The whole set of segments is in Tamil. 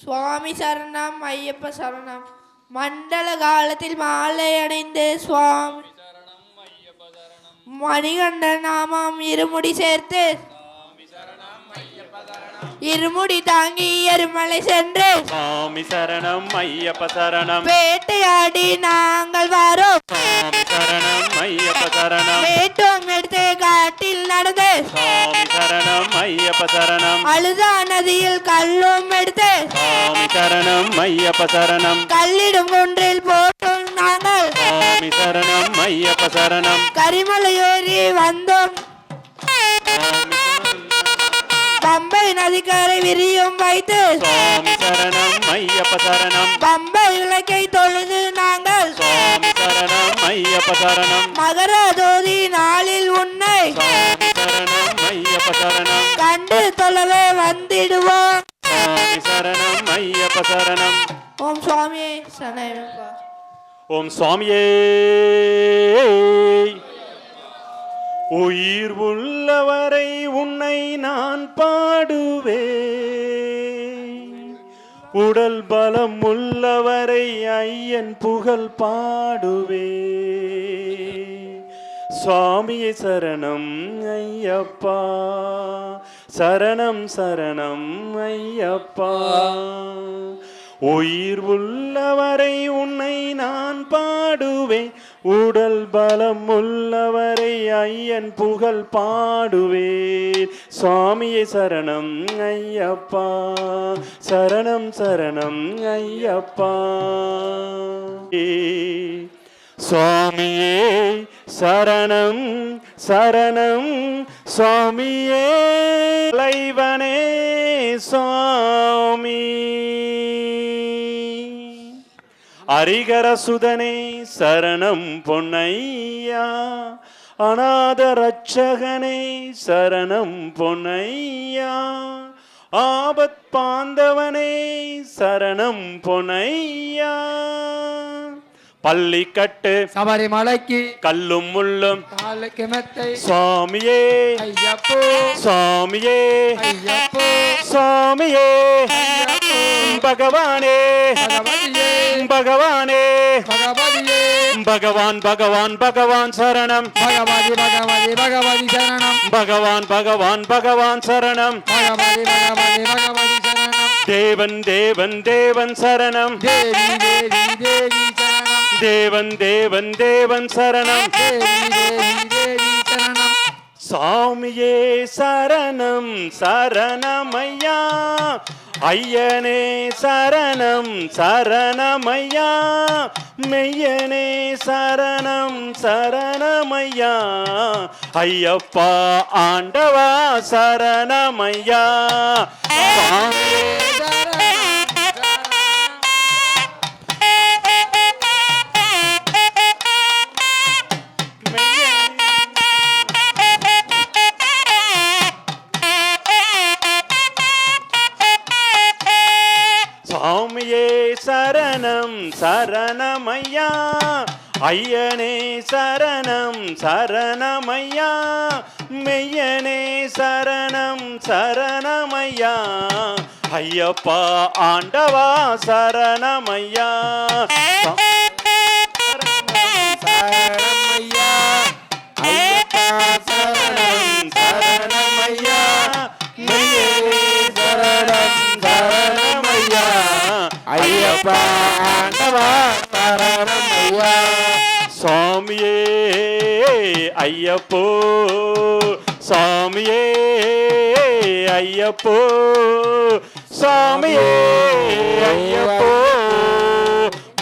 சுவாமி சரணம் ஐயப்ப சரணம். மண்டல காலத்தில் மாலை அணிந்து சுவாமி மணிகண்ட நாமம் இருமுடி சேர்த்து இருமுடி தாங்கி எருமலை சென்று சுவாமி சரணம் ஐயப்ப சரணம். வேட்டையாடி நாங்கள் வரோம் சுவாமி சரணம் ஐயப்ப சரணம். வேட்டம் எடுத்து காட்டில் நடந்து சுவாமி சரணம் ஐயப்ப சரணம். அழுதா நதியில் கல்லும் எடுத்து சுவாமி சரணம் ஐயப்ப சரணம். கல்லிடும் குன்றில் போட்டோம் நாங்கள் சுவாமி சரணம் ஐயப்ப சரணம். கரிமலையேறி வந்தோம் பம்பை நதிக்கரை விரியும் வைத்து சுவாமி சரணம் ஐயப்ப சரணம். பம்பை இலக்கை தொழுது நாங்கள் சுவாமி சரணம் ஐயப்ப சரணம். மகர ஜோதி நாளில் உன்னை சுவாமி சரணம் ஐயப்ப சரணம். கண்டு தொழவே வந்திடுவோம். சுவாமி சரணம் ஐயப்ப சரணம். ஓம் சுவாமியே சரணமப்பா. ஓம் சுவாமியே. உயிர் உள்ளவரை உன்னை நான் பாடுவேன், உடல் பலம் உள்ளவரை ஐயன் புகழ் பாடுவேன். சுவாமியே சரணம் ஐயப்பா, சரணம் சரணம் ஐயப்பா. உயிர் உள்ளவரை உன்னை நான் பாடுவேன், உடல் பலம் உள்ளவரை ஐயன் புகழ் பாடுவேன். சுவாமியே சரணம் ஐயப்பா, சரணம் சரணம் ஐயப்பா. சுவாமியே சரணம் சரணம் சுவாமியே. தலைவனே சுவாமி, அரிகர சுதனே சரணம் பொன்னையா. அநாத ரட்சகனே சரணம் பொன்னையா. ஆபத் பாந்தவனே சரணம் பொன்னையா. பள்ளிக்கட்டு சபரிமலைக்கு கல்லும் முள்ளும் காலுக்கு மெத்தை சுவாமியே ஐயப்போ, சுவாமியே ஐயப்போ, சுவாமியே. பகவானே பகவதியே, பகவானே பகவதியே, பகவான் பகவான் பகவான் சரணம். பகவதி பகவதி பகவதி சரணம். பகவான் பகவான் பகவான் சரணம். பகவதி பகவதி பகவதி சரணம். தேவன் தேவன் தேவன் சரணம். தேவி தேவி தேவி சரணம். தேவன் தேவன் தேவன் சரணம். தேவி தேவி தேவி சரணம். சாமியே சரணம் சரணமையா. ஐயனே சரணம் சரணமையா. மெய்யனே சரணம் சரணமையா. ஐயப்பா ஆண்டவா சரணமையா. சாமியே சாமியே சரணம் சரணமையா. ஐயனே சரணம் சரணமையா. மெய்யனே சரணம் சரணமையா. ஐயப்பா ஆண்டவா சரணமையா. சரணமையா. ஐயப்பா சரணம் சரணமையா. மெய்யனே சரணம் சரணமையா. ஐயப்பா ஆண்டவா சரணமையா. சுவாமியே ஐயப்போ, சுவாமியே ஐயப்போ, சுவாமியே ஐயப்போ.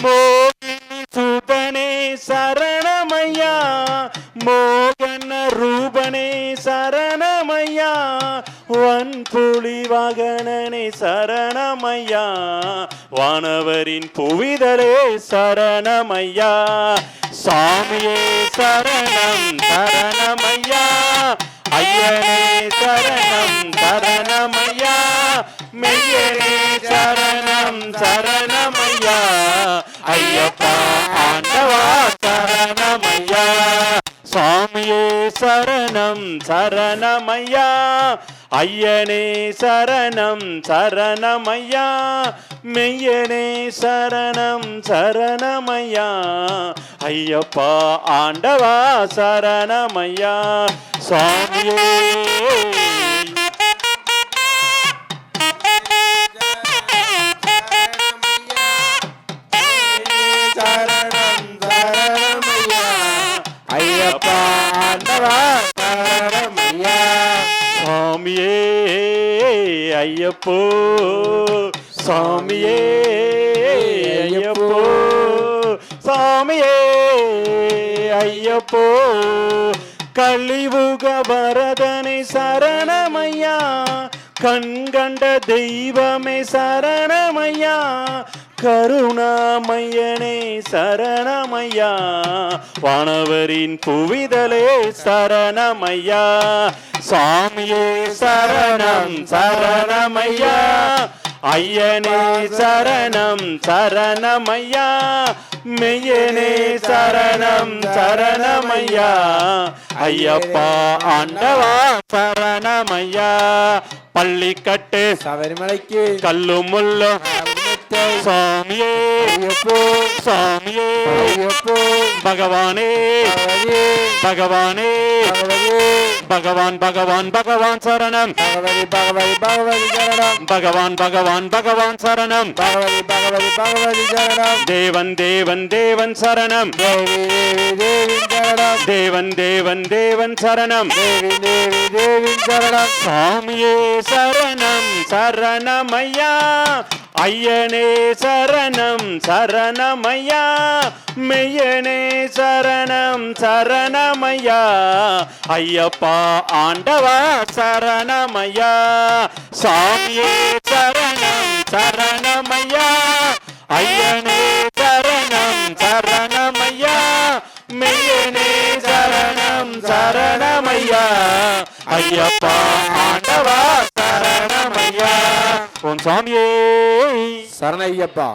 மோகினி சுதனே சரணமையா. மோகன ரூபனே சரணமையா. வன்புலி வாகனனே சரணமையா. வானவரின் புவிதலே சரணமையா. சாமியே சரணம் சரணமையா. ஐயனே சரணம் சரணமையா. மெய்யனே சரணம் சரணமையா. ஐயப்பா ஆண்டவா சரணமையா. சுவாமியே சரணம் சரணமையா ஐயனே சரணம் சரணமையா மெய்யனே சரணம் சரணமையா ஐயப்பா ஆண்டவா சரணமையா சுவாமியே சரணம் சரணமையா ஐயப்பா ஆண்டவா சரணமையா சுவாமியே ஐயப்போ சுவாமியே ஐயப்போ சுவாமியே ஐயப்போ கலியுக வரதனை சரணமையா கண்கண்ட தெய்வமே சரணமையா கருணாமையனே சரணமையா வானவரின் புவிதலே சரணமையா சாமியே சரணம் சரணமையா ஐயனே சரணம் சரணமையா மெய்யனே சரணம் சரணமையா ஐயப்பா ஆண்டவா சரணமையா பள்ளிக்கட்டு சபரிமலைக்கு கல்லும் முள்ளும் சாமியே ஐயப்போ சாமியே ஐயப்போ பகவானே பகவானே பகவான் பகவான் பகவான் சரணம் பகவதி பகவதி பகவதி சரணம் பகவான் பகவான் பகவான் சரணம் பகவதி பகவதி பகவதி சரணம் தேவன் தேவன் தேவன் சரணம் தேவி தேவி தேவி சரணம் தேவன் தேவன் தேவன் சரணம் தேவி தேவி தேவி சரணம் சாமியே சரணம் சரணமையா ஐயனே சரணம் சரணமையா மெய்யனே சரணம் சரணமையா ஐயப்பா ஆண்டவா சரணமையா சாமியே சரணம் சரணமையா ஐயனே சரணம் சரணமையா மெய்யனே சரணம் சரணமையா ஐயப்பா ஆண்டவா சரணமையா ஓம் சாமியே சரண ஐயப்பா.